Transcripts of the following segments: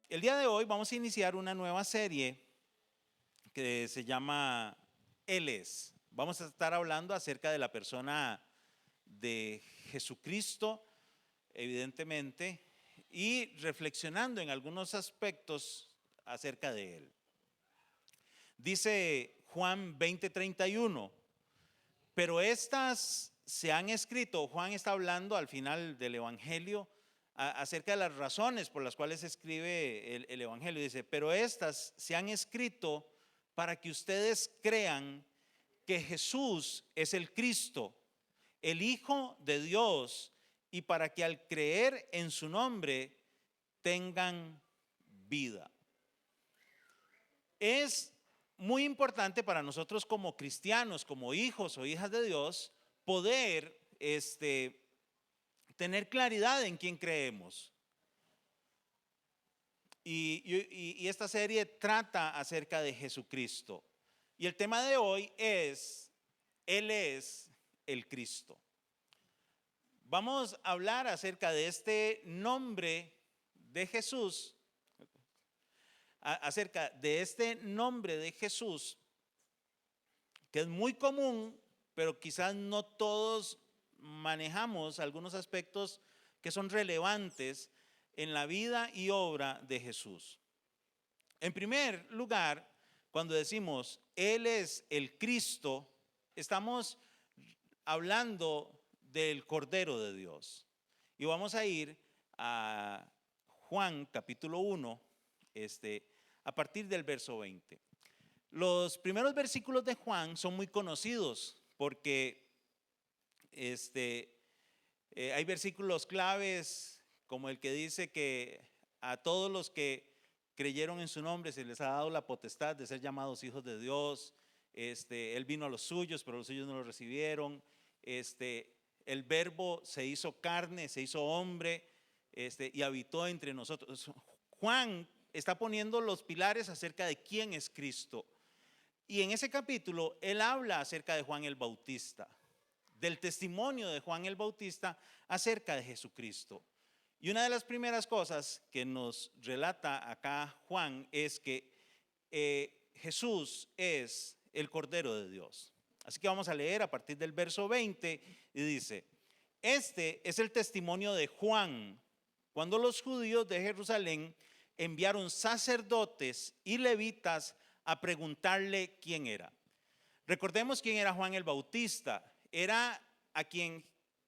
El día de hoy vamos a iniciar una nueva serie que se llama Él es. Vamos a estar hablando acerca de la persona de Jesucristo, evidentemente, y reflexionando en algunos aspectos acerca de Él. Dice Juan 20:31, pero estas se han escrito. Juan está hablando al final del Evangelio acerca de las razones por las cuales escribe el Evangelio. Dice, pero estas se han escrito para que ustedes crean que Jesús es el Cristo, el Hijo de Dios, y para que al creer en su nombre tengan vida. Es muy importante para nosotros como cristianos, como hijos o hijas de Dios, poder tener claridad en quién creemos. Y esta serie trata acerca de Jesucristo. Y el tema de hoy es, Él es el Cristo. Vamos a hablar acerca de este nombre de Jesús, acerca de este nombre de Jesús, que es muy común, pero quizás no todos manejamos algunos aspectos que son relevantes en la vida y obra de Jesús. En primer lugar, cuando decimos Él es el Cristo, estamos hablando del Cordero de Dios. Y vamos a ir a Juan capítulo 1, a partir del verso 20. Los primeros versículos de Juan son muy conocidos porque hay versículos claves como el que dice que a todos los que creyeron en su nombre se les ha dado la potestad de ser llamados hijos de Dios. Él vino a los suyos, pero los suyos no lo recibieron. El verbo se hizo carne, se hizo hombre, y habitó entre nosotros. Juan está poniendo los pilares acerca de quién es Cristo. Y en ese capítulo él habla acerca de Juan el Bautista, del testimonio de Juan el Bautista acerca de Jesucristo. Y una de las primeras cosas que nos relata acá Juan es que Jesús es el Cordero de Dios. Así que vamos a leer a partir del verso 20 y dice, este es el testimonio de Juan, cuando los judíos de Jerusalén enviaron sacerdotes y levitas a preguntarle quién era. Recordemos quién era Juan el Bautista. Era a quien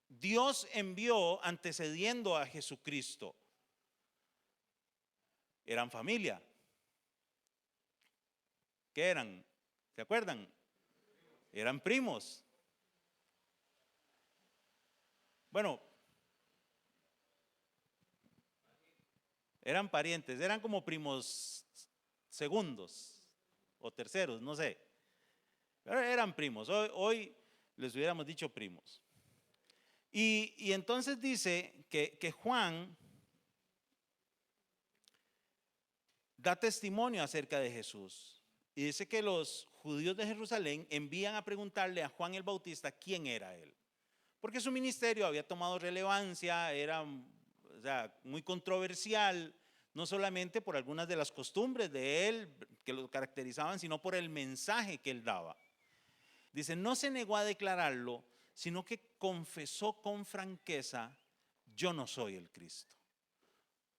Dios envió antecediendo a Jesucristo. Eran familia. ¿Qué eran? ¿Se acuerdan? Eran primos. Bueno, eran parientes, eran como primos segundos o terceros, no sé. Pero eran primos. Hoy les hubiéramos dicho primos. Y entonces dice que Juan da testimonio acerca de Jesús. Y dice que los judíos de Jerusalén envían a preguntarle a Juan el Bautista quién era él. Porque su ministerio había tomado relevancia, era muy controversial, no solamente por algunas de las costumbres de él que lo caracterizaban, sino por el mensaje que él daba. Dice, no se negó a declararlo, sino que confesó con franqueza, yo no soy el Cristo.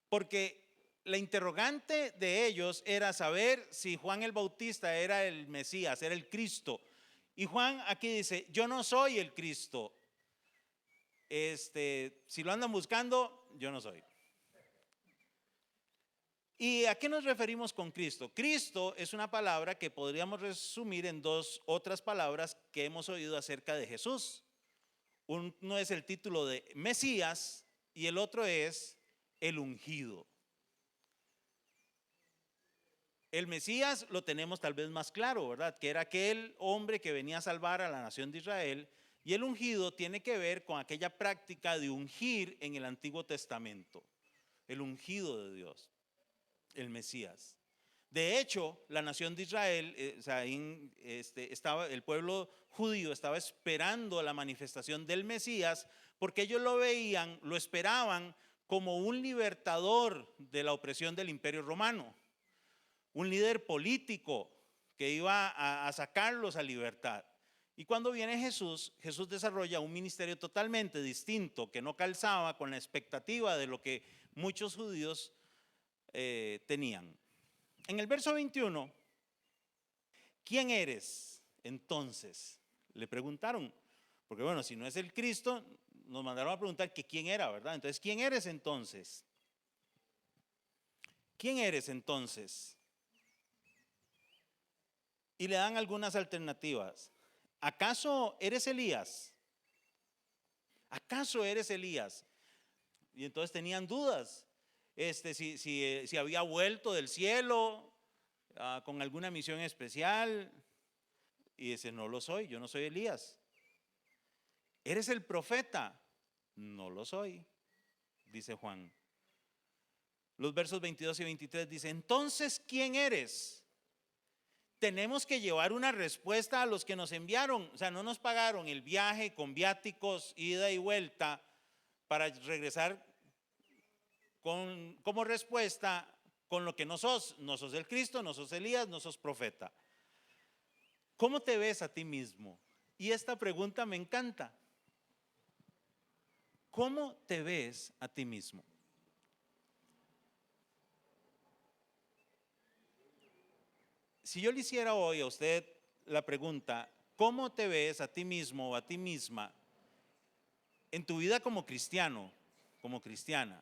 Porque la interrogante de ellos era saber si Juan el Bautista era el Mesías, era el Cristo. Y Juan aquí dice, yo no soy el Cristo. Si lo andan buscando, yo no soy. ¿Y a qué nos referimos con Cristo? Cristo es una palabra que podríamos resumir en dos otras palabras que hemos oído acerca de Jesús. Uno es el título de Mesías y el otro es el ungido. El Mesías lo tenemos tal vez más claro, ¿verdad? Que era aquel hombre que venía a salvar a la nación de Israel. Y el ungido tiene que ver con aquella práctica de ungir en el Antiguo Testamento. El ungido de Dios, el Mesías. De hecho, la nación de Israel, o sea, estaba, el pueblo judío estaba esperando la manifestación del Mesías porque ellos lo veían, lo esperaban como un libertador de la opresión del Imperio Romano, un líder político que iba a sacarlos a libertad. Y cuando viene Jesús, Jesús desarrolla un ministerio totalmente distinto que no calzaba con la expectativa de lo que muchos judíos tenían. En el verso 21, ¿quién eres entonces? Le preguntaron, porque bueno, si no es el Cristo, nos mandaron a preguntar que quién era, ¿verdad? Entonces, ¿quién eres entonces? ¿Quién eres entonces? Y le dan algunas alternativas. ¿Acaso eres Elías? ¿Acaso eres Elías? Y entonces tenían dudas. Si había vuelto del cielo con alguna misión especial. Y dice, no lo soy, yo no soy Elías. ¿Eres el profeta? No lo soy, dice Juan. Los versos 22 y 23 dice, entonces, ¿quién eres? Tenemos que llevar una respuesta a los que nos enviaron. O sea, no nos pagaron el viaje con viáticos, ida y vuelta, para regresar como respuesta con lo que no sos. No sos el Cristo, no sos Elías, no sos profeta. ¿Cómo te ves a ti mismo? Y esta pregunta me encanta. ¿Cómo te ves a ti mismo? Si yo le hiciera hoy a usted la pregunta, ¿cómo te ves a ti mismo o a ti misma en tu vida como cristiano, como cristiana?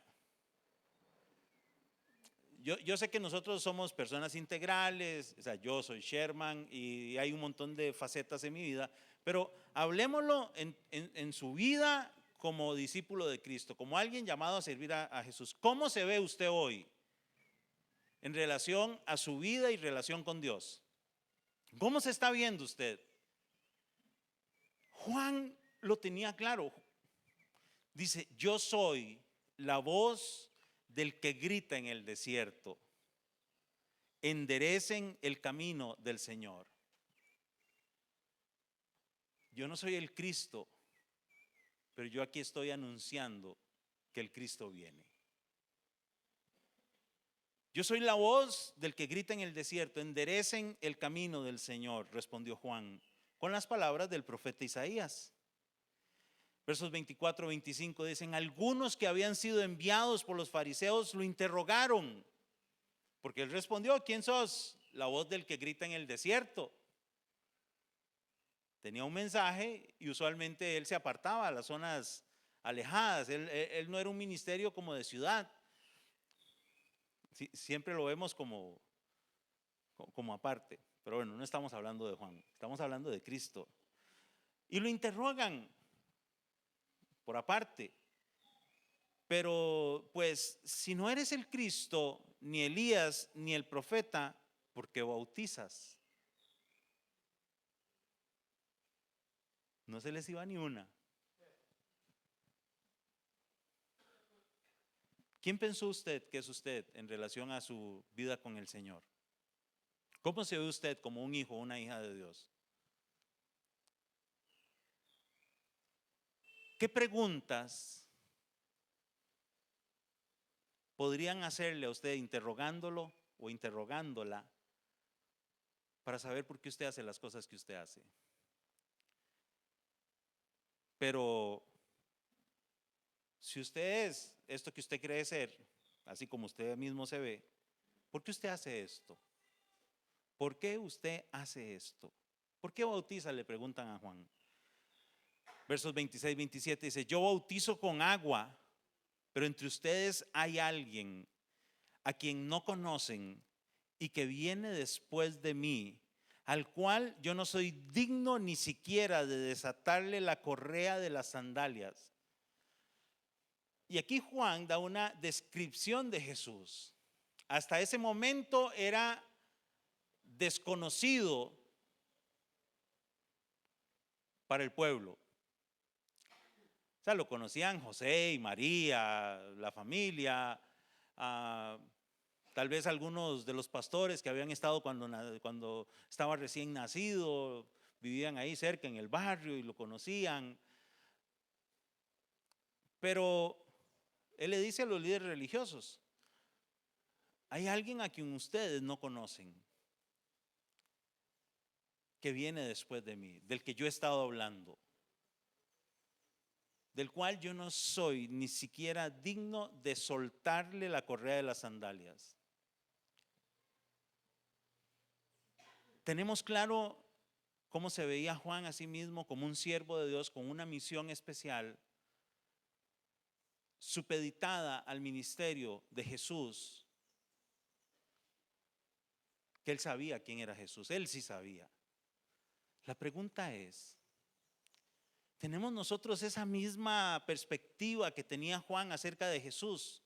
Yo sé que nosotros somos personas integrales, o sea, yo soy Sherman y hay un montón de facetas en mi vida, pero hablemoslo en su vida como discípulo de Cristo, como alguien llamado a servir a Jesús. ¿Cómo se ve usted hoy en relación a su vida y relación con Dios? ¿Cómo se está viendo usted? Juan lo tenía claro. Dice, yo soy la voz del que grita en el desierto. Enderecen el camino del Señor. Yo no soy el Cristo, pero yo aquí estoy anunciando que el Cristo viene. Yo soy la voz del que grita en el desierto, enderecen el camino del Señor, respondió Juan, con las palabras del profeta Isaías. Versos 24 y 25 dicen, algunos que habían sido enviados por los fariseos lo interrogaron, porque él respondió, ¿quién sos? La voz del que grita en el desierto. Tenía un mensaje y usualmente él se apartaba a las zonas alejadas, él no era un ministerio como de ciudad. Siempre lo vemos como aparte, pero bueno, no estamos hablando de Juan, estamos hablando de Cristo. Y lo interrogan por aparte, pero pues si no eres el Cristo, ni Elías, ni el profeta, ¿por qué bautizas? No se les iba ni una. ¿Quién pensó usted que es usted en relación a su vida con el Señor? ¿Cómo se ve usted como un hijo o una hija de Dios? ¿Qué preguntas podrían hacerle a usted interrogándolo o interrogándola para saber por qué usted hace las cosas que usted hace? Pero si usted es esto que usted cree ser, así como usted mismo se ve, ¿por qué usted hace esto? ¿Por qué usted hace esto? ¿Por qué bautiza? Le preguntan a Juan. Versos 26, 27 dice, yo bautizo con agua, pero entre ustedes hay alguien a quien no conocen y que viene después de mí, al cual yo no soy digno ni siquiera de desatarle la correa de las sandalias. Y aquí Juan da una descripción de Jesús. Hasta ese momento era desconocido para el pueblo. O sea, lo conocían José y María, la familia, Tal vez algunos de los pastores que habían estado cuando estaba recién nacido, vivían ahí cerca en el barrio y lo conocían. Pero él le dice a los líderes religiosos: hay alguien a quien ustedes no conocen, que viene después de mí, del que yo he estado hablando, del cual yo no soy ni siquiera digno de soltarle la correa de las sandalias. Tenemos claro cómo se veía Juan a sí mismo como un siervo de Dios con una misión especial, supeditada al ministerio de Jesús, que él sabía quién era Jesús, él sí sabía. La pregunta es: ¿tenemos nosotros esa misma perspectiva que tenía Juan acerca de Jesús?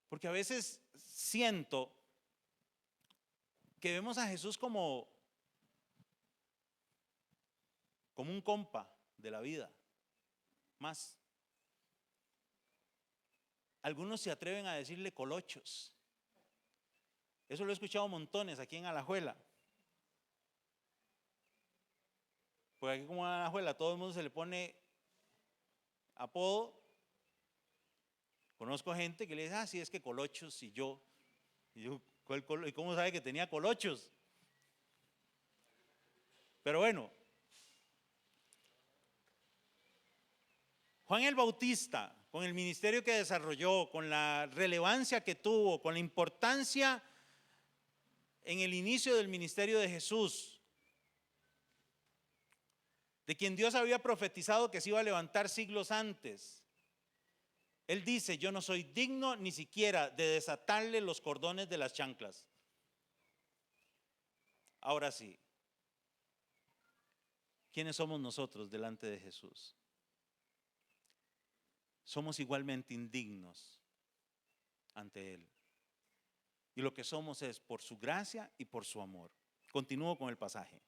Porque a veces siento que vemos a Jesús como un compa de la vida, más. Algunos se atreven a decirle colochos. Eso lo he escuchado montones aquí en Alajuela. Porque aquí como en Alajuela todo el mundo se le pone apodo. Conozco gente que le dice: sí, es que colochos. Y yo, ¿y cómo sabe que tenía colochos? Pero bueno, Juan el Bautista, con el ministerio que desarrolló, con la relevancia que tuvo, con la importancia en el inicio del ministerio de Jesús, de quien Dios había profetizado que se iba a levantar siglos antes, él dice: yo no soy digno ni siquiera de desatarle los cordones de las chanclas. Ahora sí, ¿quiénes somos nosotros delante de Jesús? Somos igualmente indignos ante Él. Y lo que somos es por su gracia y por su amor. Continúo con el pasaje.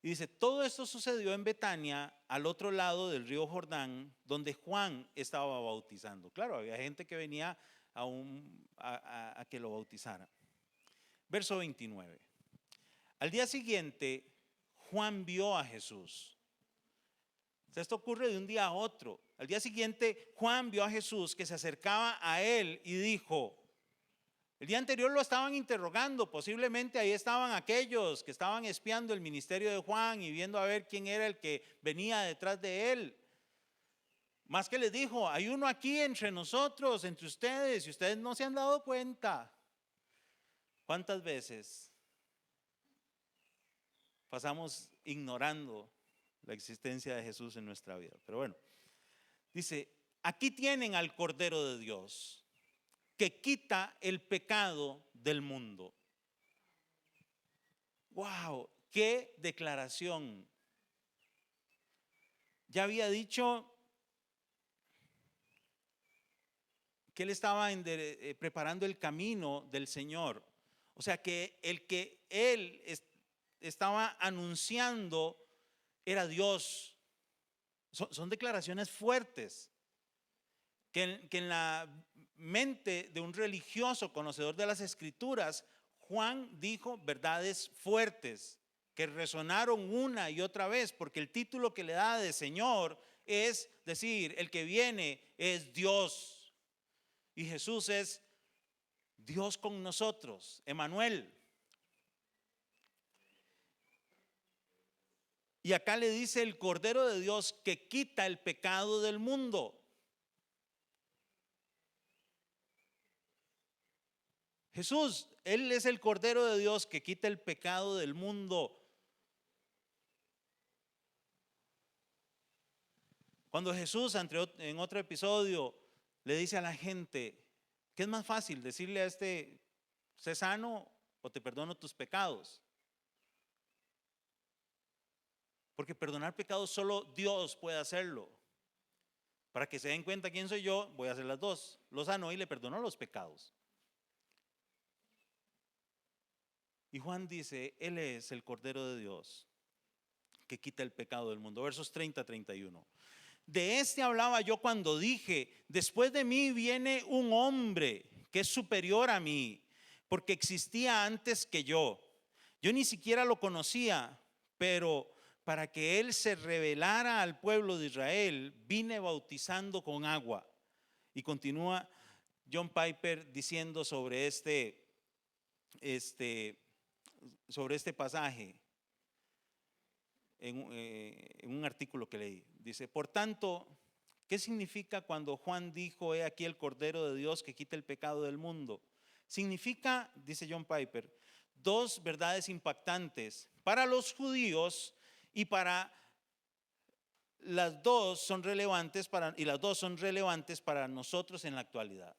Y dice: todo esto sucedió en Betania, al otro lado del río Jordán, donde Juan estaba bautizando. Claro, había gente que venía a que lo bautizara. Verso 29. Al día siguiente, Juan vio a Jesús. Esto ocurre de un día a otro. Al día siguiente, Juan vio a Jesús que se acercaba a él y dijo: el día anterior lo estaban interrogando, posiblemente ahí estaban aquellos que estaban espiando el ministerio de Juan y viendo a ver quién era el que venía detrás de él. Más que les dijo: hay uno aquí entre nosotros, entre ustedes, y ustedes no se han dado cuenta. ¿Cuántas veces pasamos ignorando la existencia de Jesús en nuestra vida? Pero bueno, dice: aquí tienen al Cordero de Dios, que quita el pecado del mundo. ¡Wow! ¡Qué declaración! Ya había dicho que él estaba preparando el camino del Señor. O sea que el que él estaba anunciando era Dios. Son declaraciones fuertes que en la mente de un religioso conocedor de las Escrituras, Juan dijo verdades fuertes que resonaron una y otra vez, porque el título que le da de Señor es decir: el que viene es Dios, y Jesús es Dios con nosotros, Emmanuel. Y acá le dice: el Cordero de Dios que quita el pecado del mundo. Jesús, Él es el Cordero de Dios que quita el pecado del mundo. Cuando Jesús, en otro episodio, le dice a la gente: ¿qué es más fácil? Decirle a este: sé sano o te perdono tus pecados. Porque perdonar pecados solo Dios puede hacerlo. Para que se den cuenta quién soy yo, voy a hacer las dos: lo sano y le perdono los pecados. Y Juan dice: Él es el Cordero de Dios que quita el pecado del mundo. Versos 30-31. De este hablaba yo cuando dije: después de mí viene un hombre que es superior a mí, porque existía antes que yo. Yo ni siquiera lo conocía, pero para que Él se revelara al pueblo de Israel, vine bautizando con agua. Y continúa John Piper diciendo sobre sobre este pasaje en un artículo que leí. Dice, por tanto, ¿qué significa cuando Juan dijo, he aquí el Cordero de Dios que quita el pecado del mundo? Significa, dice John Piper, dos verdades impactantes para los judíos y para las dos son relevantes para nosotros en la actualidad.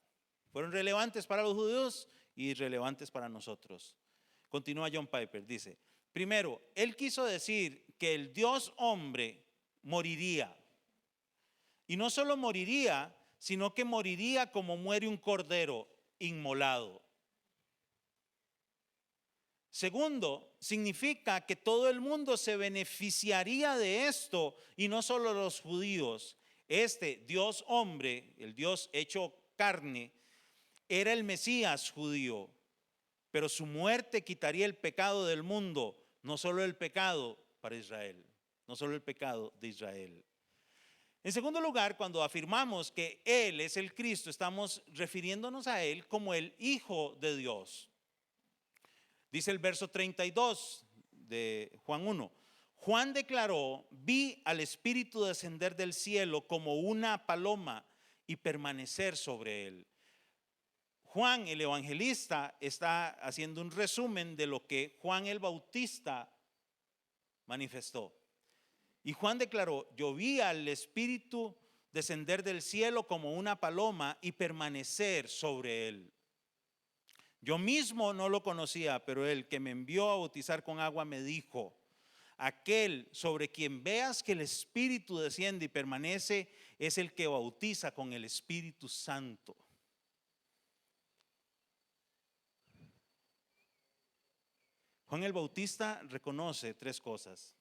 Fueron relevantes para los judíos y relevantes para nosotros. Continúa John Piper, dice, primero, él quiso decir que el Dios hombre moriría. Y no solo moriría, sino que moriría como muere un cordero inmolado. Segundo, significa que todo el mundo se beneficiaría de esto y no solo los judíos. Este Dios hombre, el Dios hecho carne, era el Mesías judío, pero su muerte quitaría el pecado del mundo, no solo el pecado para Israel, no solo el pecado de Israel. En segundo lugar, cuando afirmamos que Él es el Cristo, estamos refiriéndonos a Él como el Hijo de Dios. Dice el verso 32 de Juan 1. Juan declaró, vi al Espíritu descender del cielo como una paloma y permanecer sobre él. Juan el evangelista está haciendo un resumen de lo que Juan el Bautista manifestó. Y Juan declaró, yo vi al Espíritu descender del cielo como una paloma y permanecer sobre él. Yo mismo no lo conocía, pero el que me envió a bautizar con agua me dijo, aquel sobre quien veas que el Espíritu desciende y permanece es el que bautiza con el Espíritu Santo. Juan el Bautista reconoce tres cosas: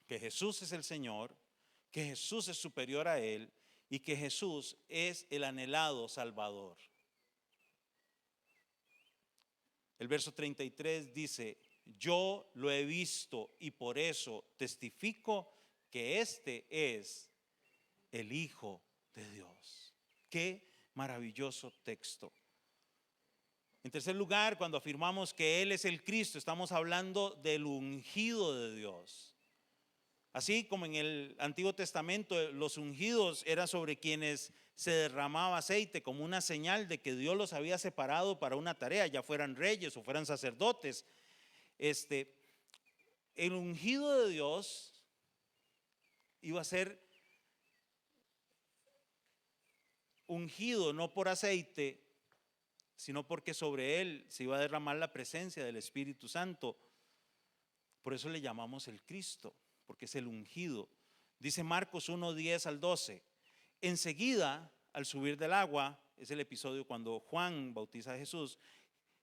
que Jesús es el Señor, que Jesús es superior a él y que Jesús es el anhelado Salvador. El verso 33 dice, yo lo he visto y por eso testifico que este es el Hijo de Dios. Qué maravilloso texto. En tercer lugar, cuando afirmamos que Él es el Cristo, estamos hablando del ungido de Dios. Así como en el Antiguo Testamento los ungidos eran sobre quienes se derramaba aceite como una señal de que Dios los había separado para una tarea, ya fueran reyes o fueran sacerdotes. El ungido de Dios iba a ser ungido no por aceite, sino porque sobre él se iba a derramar la presencia del Espíritu Santo. Por eso le llamamos el Cristo, porque es el ungido. Dice Marcos 1:10 al 12. Enseguida, al subir del agua, es el episodio cuando Juan bautiza a Jesús,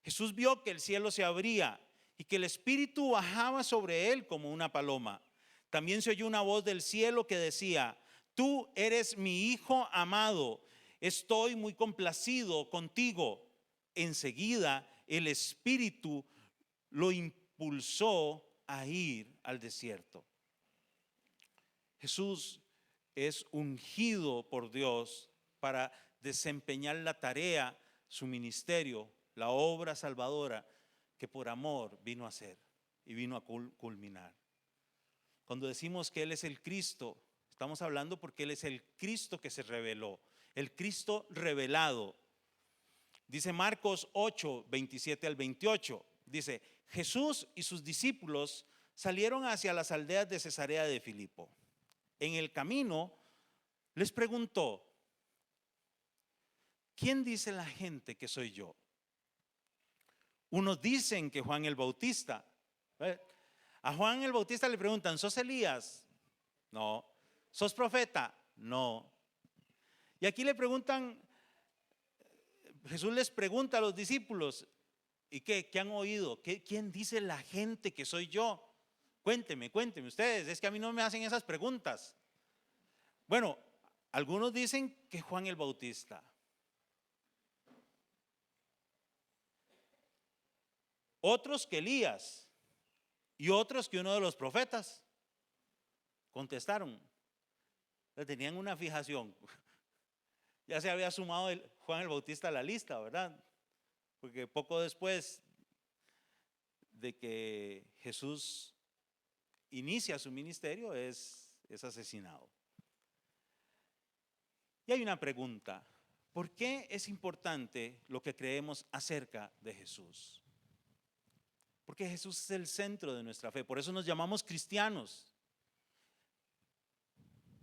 Jesús vio que el cielo se abría y que el Espíritu bajaba sobre él como una paloma. También se oyó una voz del cielo que decía, tú eres mi Hijo amado, estoy muy complacido contigo. Enseguida el Espíritu lo impulsó a ir al desierto. Jesús es ungido por Dios para desempeñar la tarea, su ministerio, la obra salvadora que por amor vino a hacer y vino a culminar. Cuando decimos que Él es el Cristo, estamos hablando porque Él es el Cristo que se reveló, el Cristo revelado. Dice Marcos 8:27 al 28, dice, Jesús y sus discípulos salieron hacia las aldeas de Cesarea de Filipo. En el camino les preguntó, ¿quién dice la gente que soy yo? Unos dicen que Juan el Bautista. A Juan el Bautista le preguntan, ¿sos Elías? No. ¿Sos profeta? No. Y aquí le preguntan, Jesús les pregunta a los discípulos, ¿y qué han oído? ¿Quién dice la gente que soy yo? Cuénteme ustedes, es que a mí no me hacen esas preguntas. Bueno, algunos dicen que Juan el Bautista. otros que Elías y otros que uno de los profetas. Contestaron. Tenían una fijación. Ya se había sumado Juan el Bautista a la lista, ¿verdad? Porque poco después de que Jesús inicia su ministerio es asesinado. Y hay una pregunta: ¿por qué es importante lo que creemos acerca de Jesús? Porque Jesús es el centro de nuestra fe, por eso nos llamamos cristianos.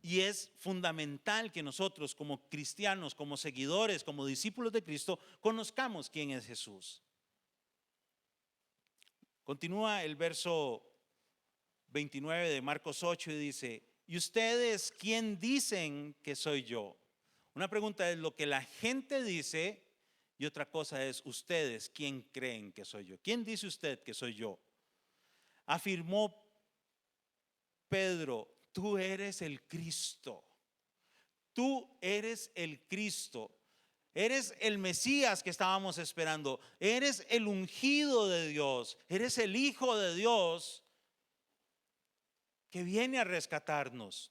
Y es fundamental que nosotros como cristianos, como seguidores, como discípulos de Cristo, conozcamos quién es Jesús. Continúa el verso 29 de Marcos 8 y dice: ¿y ustedes quién dicen que soy yo? Una pregunta es lo que la gente dice y otra cosa es ustedes quién creen que soy yo. ¿Quién dice usted que soy yo? Afirmó Pedro: tú eres el Cristo. Tú eres el Cristo. Eres el Mesías que estábamos esperando. Eres el ungido de Dios. Eres el Hijo de Dios que viene a rescatarnos.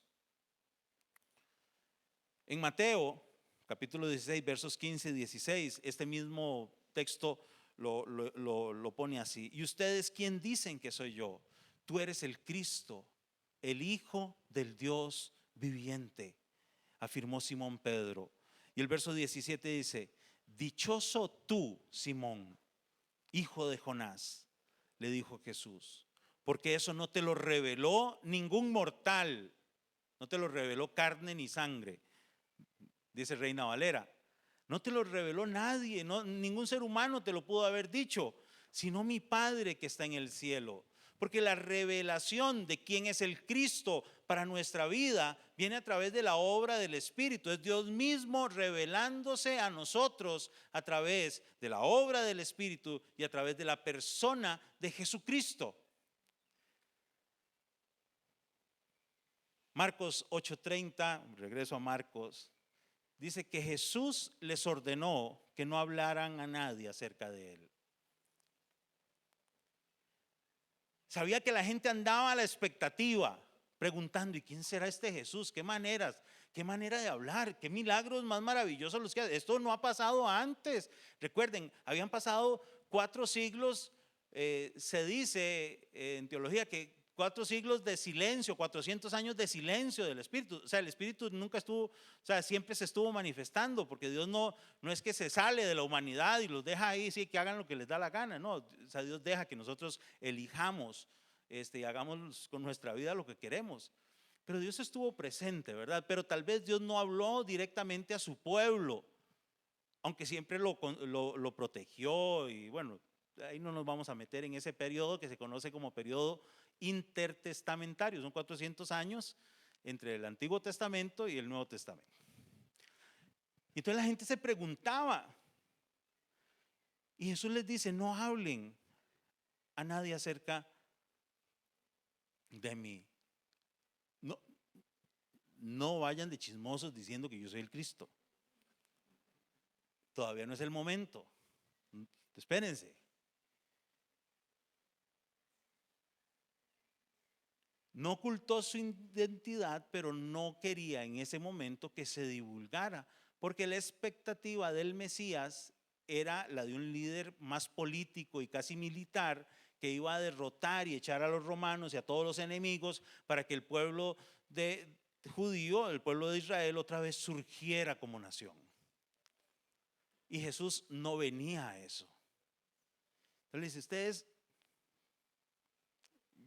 En Mateo capítulo 16 versos 15 y 16, este mismo texto lo pone así: ¿y ustedes quién dicen que soy yo? Tú eres el Cristo, el Hijo del Dios viviente, afirmó Simón Pedro. Y el verso 17 dice: dichoso tú, Simón, hijo de Jonás, le dijo Jesús, porque eso no te lo reveló ningún mortal, no te lo reveló carne ni sangre, dice Reina Valera. No te lo reveló nadie, ningún ser humano te lo pudo haber dicho, sino mi Padre que está en el cielo. Porque la revelación de quién es el Cristo para nuestra vida viene a través de la obra del Espíritu. Es Dios mismo revelándose a nosotros a través de la obra del Espíritu y a través de la persona de Jesucristo. Marcos 8:30, regreso a Marcos, dice que Jesús les ordenó que no hablaran a nadie acerca de él. Sabía que la gente andaba a la expectativa, preguntando: ¿y quién será este Jesús? ¿Qué maneras? ¿Qué manera de hablar? ¿Qué milagros más maravillosos los que hace? Esto no ha pasado antes. Recuerden, habían pasado 4 siglos, se dice en teología que 4 siglos de silencio, 400 años de silencio del Espíritu. O sea, el Espíritu nunca estuvo, o sea, siempre se estuvo manifestando, porque Dios no es que se sale de la humanidad y los deja ahí, sí, que hagan lo que les da la gana. No, o sea, Dios deja que nosotros elijamos y hagamos con nuestra vida lo que queremos. Pero Dios estuvo presente, ¿verdad? Pero tal vez Dios no habló directamente a su pueblo, aunque siempre lo protegió. Y bueno, ahí no nos vamos a meter en ese periodo que se conoce como periodo intertestamentario. Son 400 años entre el Antiguo Testamento y el Nuevo Testamento. Y entonces la gente se preguntaba, y Jesús les dice: no hablen a nadie acerca de mí. No vayan de chismosos diciendo que yo soy el Cristo. Todavía no es el momento. Espérense. No ocultó su identidad, pero no quería en ese momento que se divulgara, porque la expectativa del Mesías era la de un líder más político y casi militar, que iba a derrotar y echar a los romanos y a todos los enemigos para que el pueblo judío, el pueblo de Israel, otra vez surgiera como nación. Y Jesús no venía a eso. Entonces dice: ustedes,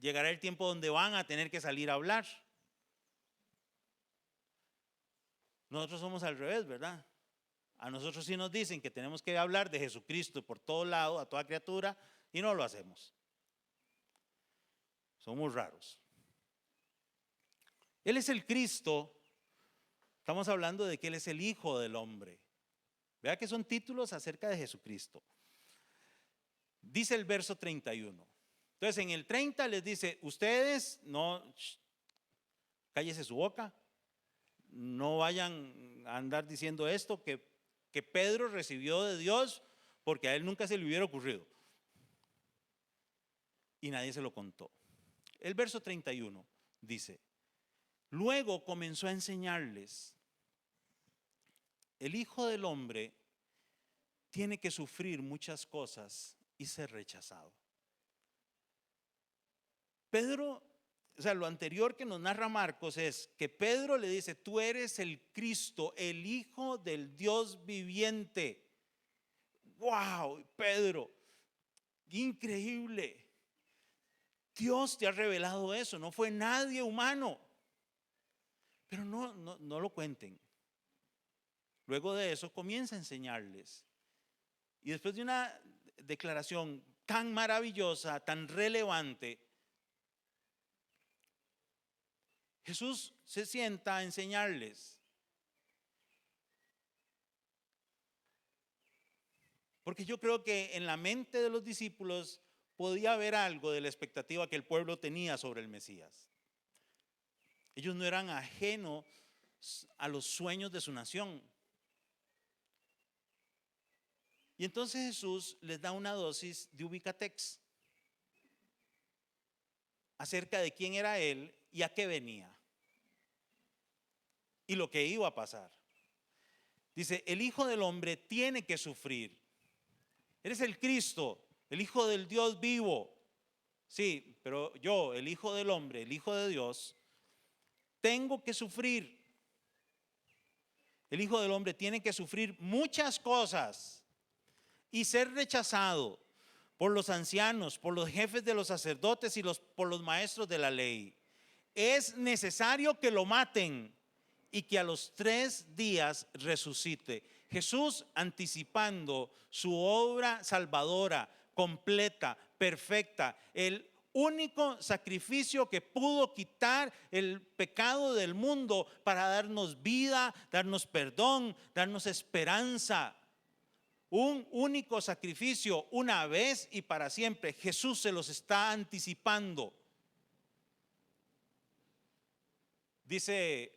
llegará el tiempo donde van a tener que salir a hablar. Nosotros somos al revés, ¿verdad? A nosotros sí nos dicen que tenemos que hablar de Jesucristo por todo lado, a toda criatura, y no lo hacemos. Somos raros. Él es el Cristo. Estamos hablando de que Él es el Hijo del Hombre. Vea que son títulos acerca de Jesucristo. Dice el verso 31. Entonces en el 30 les dice: ustedes no, cállese su boca, no vayan a andar diciendo esto que Pedro recibió de Dios, porque a él nunca se le hubiera ocurrido. y nadie se lo contó. El verso 31 dice: luego comenzó a enseñarles: el Hijo del Hombre tiene que sufrir muchas cosas y ser rechazado. Pedro, o sea, lo anterior que nos narra Marcos es que Pedro le dice: tú eres el Cristo, el Hijo del Dios viviente. ¡Wow! Pedro, increíble. Dios te ha revelado eso, no fue nadie humano. Pero no lo cuenten. Luego de eso comienza a enseñarles. Y después de una declaración tan maravillosa, tan relevante, Jesús se sienta a enseñarles. Porque yo creo que en la mente de los discípulos podía haber algo de la expectativa que el pueblo tenía sobre el Mesías. Ellos no eran ajenos a los sueños de su nación. Y entonces Jesús les da una dosis de ubicatex acerca de quién era Él y a qué venía y lo que iba a pasar. Dice: el Hijo del Hombre tiene que sufrir. Eres el Cristo, el Hijo del Dios vivo. Sí, pero yo, el Hijo del Hombre, el Hijo de Dios, tengo que sufrir. El Hijo del Hombre tiene que sufrir muchas cosas y ser rechazado por los ancianos, por los jefes de los sacerdotes y por los maestros de la ley. Es necesario que lo maten y que a los 3 días resucite. Jesús anticipando su obra salvadora, completa, perfecta, el único sacrificio que pudo quitar el pecado del mundo para darnos vida, darnos perdón, darnos esperanza. Un único sacrificio, una vez y para siempre. Jesús se los está anticipando. Dice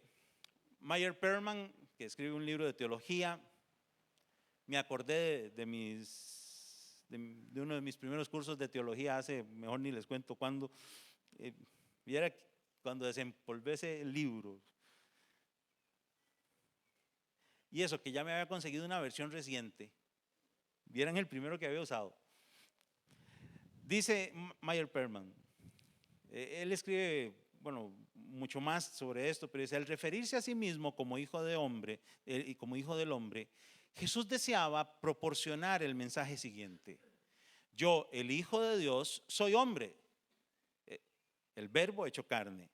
Meyer Perman, que escribe un libro de teología, me acordé de uno de mis primeros cursos de teología hace, mejor ni les cuento cuándo, y era cuando desempolvé ese libro. Y eso, que ya me había conseguido una versión reciente. Vieran el primero que había usado. Dice Meyer Perman, él escribe, bueno, mucho más sobre esto, pero dice: al referirse a sí mismo como hijo de hombre y como hijo del hombre, Jesús deseaba proporcionar el mensaje siguiente: yo, el Hijo de Dios, soy hombre, el verbo hecho carne,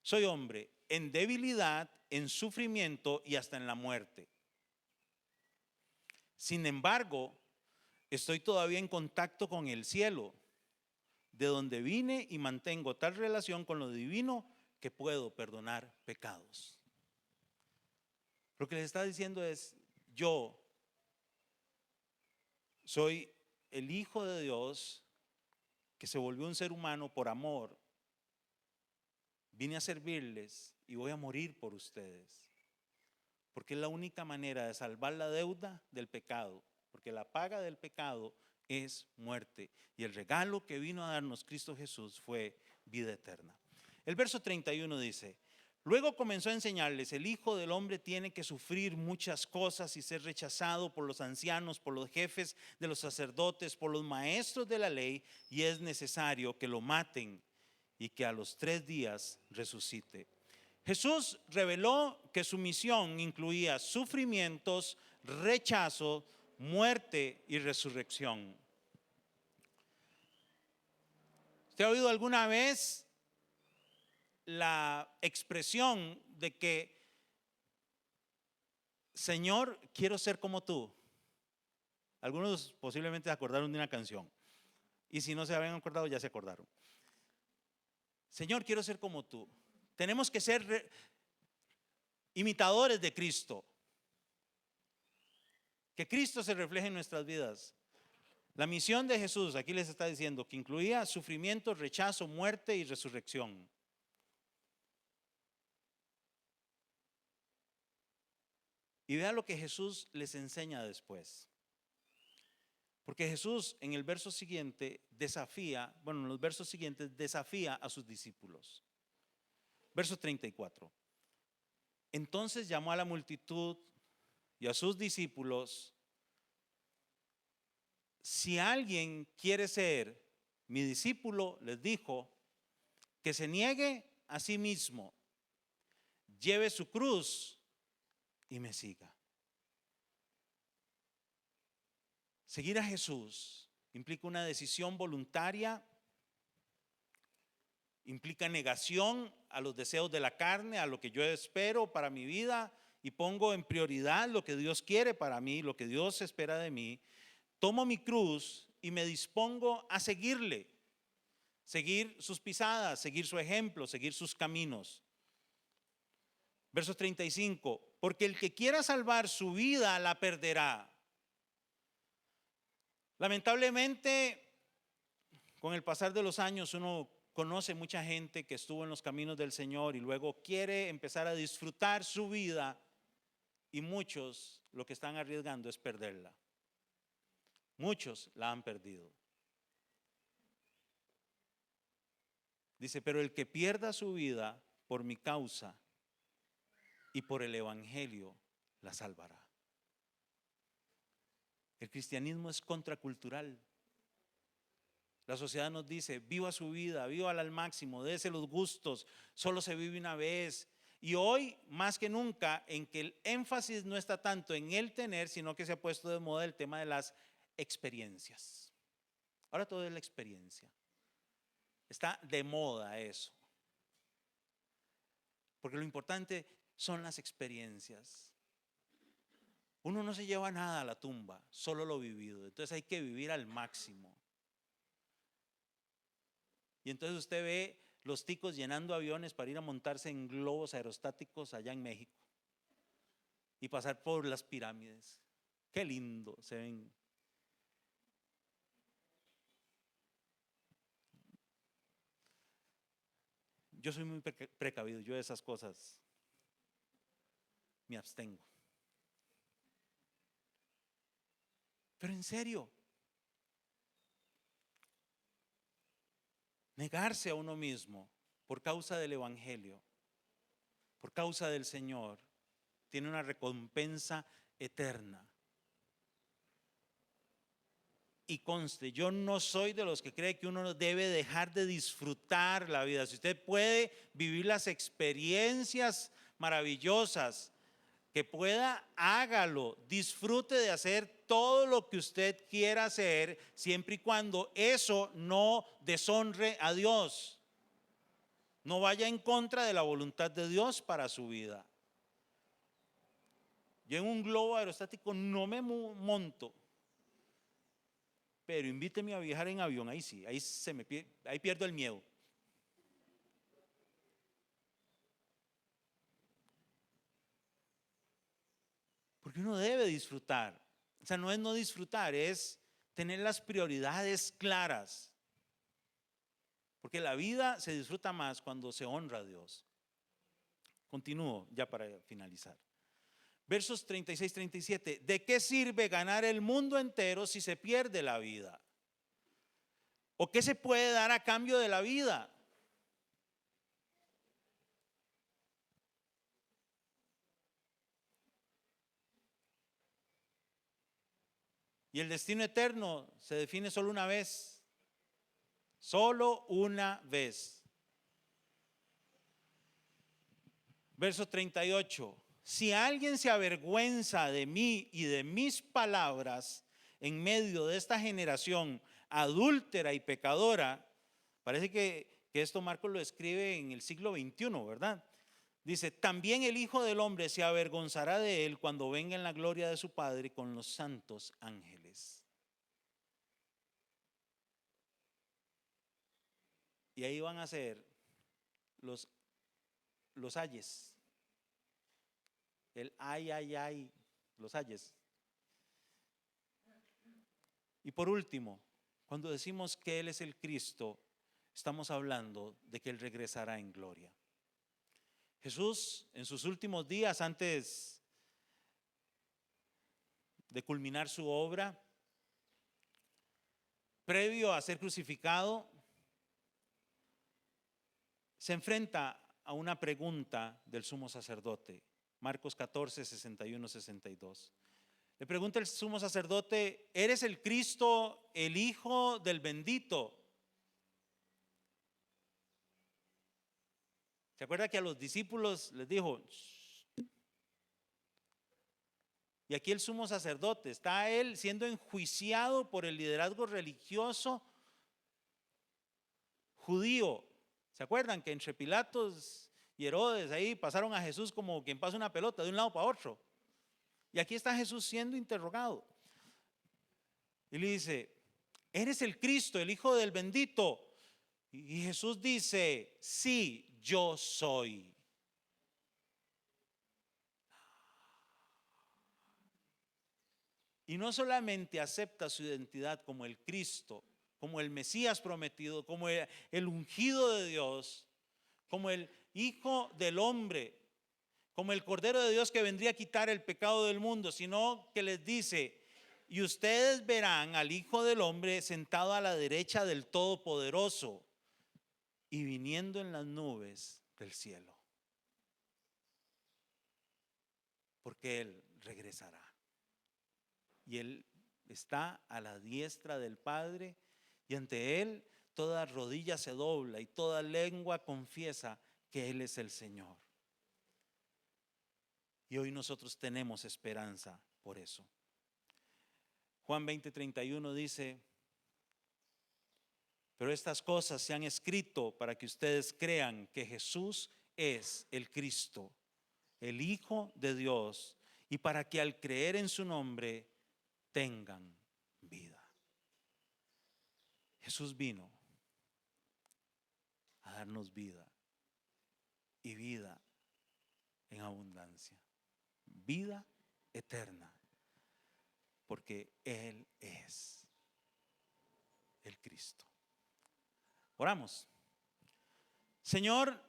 soy hombre en debilidad, en sufrimiento y hasta en la muerte. Sin embargo, estoy todavía en contacto con el cielo, de donde vine, y mantengo tal relación con lo divino que puedo perdonar pecados. Lo que les está diciendo es: yo soy el Hijo de Dios que se volvió un ser humano por amor. Vine a servirles y voy a morir por ustedes, porque es la única manera de salvar la deuda del pecado, porque la paga del pecado es muerte, y el regalo que vino a darnos Cristo Jesús fue vida eterna. El verso 31 dice: luego comenzó a enseñarles: el Hijo del Hombre tiene que sufrir muchas cosas y ser rechazado por los ancianos, por los jefes de los sacerdotes, por los maestros de la ley, y es necesario que lo maten y que a los 3 días resucite. Jesús reveló que su misión incluía sufrimientos, rechazo, muerte y resurrección. ¿Usted ha oído alguna vez la expresión de que: Señor, quiero ser como tú? Algunos posiblemente se acordaron de una canción, y si no se habían acordado, ya se acordaron. Señor, quiero ser como tú. Tenemos que ser imitadores de Cristo, que Cristo se refleje en nuestras vidas. La misión de Jesús, aquí les está diciendo, que incluía sufrimiento, rechazo, muerte y resurrección. Y vean lo que Jesús les enseña después. Porque Jesús en el verso siguiente desafía, bueno, en los versos siguientes desafía a sus discípulos. Verso 34. Entonces llamó a la multitud y a sus discípulos: si alguien quiere ser mi discípulo, les dijo, que se niegue a sí mismo, lleve su cruz y me siga. Seguir a Jesús implica una decisión voluntaria, implica negación a los deseos de la carne, a lo que yo espero para mi vida, y pongo en prioridad lo que Dios quiere para mí, lo que Dios espera de mí. Tomo mi cruz y me dispongo a seguirle, seguir sus pisadas, seguir su ejemplo, seguir sus caminos. Verso 35, porque el que quiera salvar su vida la perderá. Lamentablemente, con el pasar de los años uno conoce mucha gente que estuvo en los caminos del Señor y luego quiere empezar a disfrutar su vida, y muchos lo que están arriesgando es perderla. Muchos la han perdido. Dice, pero el que pierda su vida por mi causa y por el evangelio la salvará. El cristianismo es contracultural. La sociedad nos dice, viva su vida, vívala al máximo, dése los gustos, solo se vive una vez. Y hoy, más que nunca, en que el énfasis no está tanto en el tener, sino que se ha puesto de moda el tema de las experiencias. Ahora todo es la experiencia. Está de moda eso. Porque lo importante son las experiencias. Uno no se lleva nada a la tumba, solo lo vivido. Entonces hay que vivir al máximo. Y entonces usted ve los ticos llenando aviones para ir a montarse en globos aerostáticos allá en México y pasar por las pirámides. Qué lindo se ven. Yo soy muy precavido, yo de esas cosas me abstengo. Pero en serio, negarse a uno mismo por causa del evangelio, por causa del Señor, tiene una recompensa eterna. Y conste, yo no soy de los que cree que uno debe dejar de disfrutar la vida. Si usted puede vivir las experiencias maravillosas que pueda, hágalo. Disfrute de hacer todo lo que usted quiera hacer, siempre y cuando eso no deshonre a Dios. No vaya en contra de la voluntad de Dios para su vida. Yo en un globo aerostático no me monto, pero invíteme a viajar en avión, ahí sí, ahí pierdo el miedo. Porque uno debe disfrutar. O sea, no es no disfrutar, es tener las prioridades claras. Porque la vida se disfruta más cuando se honra a Dios. Continúo ya para finalizar. Versos 36-37. ¿De qué sirve ganar el mundo entero si se pierde la vida? ¿O qué se puede dar a cambio de la vida? Y el destino eterno se define solo una vez. Solo una vez. Verso 38. Si alguien se avergüenza de mí y de mis palabras en medio de esta generación adúltera y pecadora, parece que esto Marcos lo escribe en el siglo XXI, ¿verdad? Dice, también el Hijo del Hombre se avergonzará de él cuando venga en la gloria de su Padre con los santos ángeles. Y ahí van a ser los ayes. El ay, los ayes. Y por último, cuando decimos que Él es el Cristo, estamos hablando de que Él regresará en gloria. Jesús en sus últimos días, antes de culminar su obra, previo a ser crucificado, se enfrenta a una pregunta del sumo sacerdote. Marcos 14, 61, 62. Le pregunta el sumo sacerdote: ¿eres el Cristo, el Hijo del bendito? ¿Se acuerda que a los discípulos les dijo? Shh. Y aquí el sumo sacerdote, está él siendo enjuiciado por el liderazgo religioso judío. ¿Se acuerdan que entre Pilatos y Herodes ahí pasaron a Jesús como quien pasa una pelota de un lado para otro? Y aquí está Jesús siendo interrogado. Y le dice: ¿eres el Cristo, el Hijo del bendito? Y Jesús dice: sí, yo soy. Y no solamente acepta su identidad como el Cristo, como el Mesías prometido, como el ungido de Dios, como el Hijo del hombre, como el Cordero de Dios que vendría a quitar el pecado del mundo, sino que les dice: y ustedes verán al Hijo del hombre sentado a la derecha del Todopoderoso y viniendo en las nubes del cielo, porque Él regresará. Y Él está a la diestra del Padre, y ante Él toda rodilla se dobla y toda lengua confiesa que Él es el Señor. Y hoy nosotros tenemos esperanza por eso. Juan 20:31 dice: pero estas cosas se han escrito para que ustedes crean que Jesús es el Cristo, el Hijo de Dios, y para que al creer en su nombre tengan vida. Jesús vino a darnos vida, y vida en abundancia, vida eterna, porque Él es el Cristo. Oramos. Señor,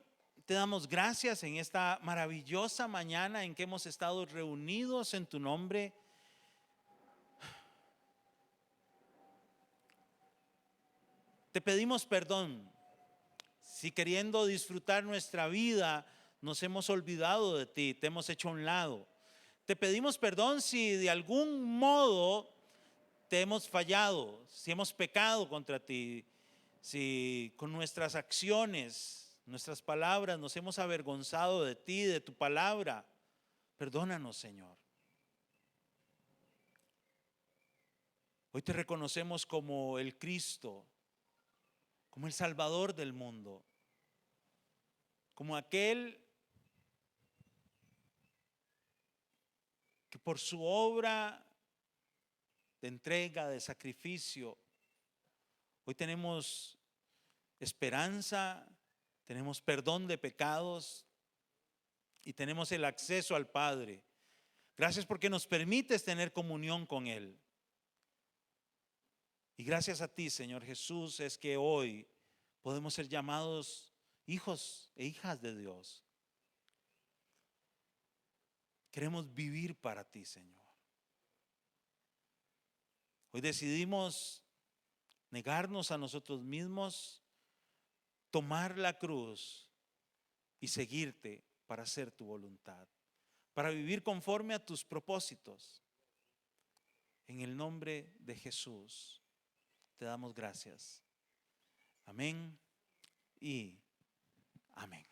te damos gracias en esta maravillosa mañana en que hemos estado reunidos en tu nombre. Te pedimos perdón si, queriendo disfrutar nuestra vida, nos hemos olvidado de ti, te hemos hecho a un lado. Te pedimos perdón si de algún modo te hemos fallado, si hemos pecado contra ti, si con nuestras acciones, nuestras palabras nos hemos avergonzado de ti, de tu palabra. Perdónanos, Señor. Hoy te reconocemos como el Cristo, como el Salvador del mundo, como aquel que por su obra de entrega, de sacrificio, hoy tenemos esperanza, tenemos perdón de pecados y tenemos el acceso al Padre. Gracias porque nos permites tener comunión con Él. Y gracias a ti, Señor Jesús, es que hoy podemos ser llamados hijos e hijas de Dios. Queremos vivir para ti, Señor. Hoy decidimos negarnos a nosotros mismos, tomar la cruz y seguirte para hacer tu voluntad, para vivir conforme a tus propósitos. En el nombre de Jesús te damos gracias. Amén y amén.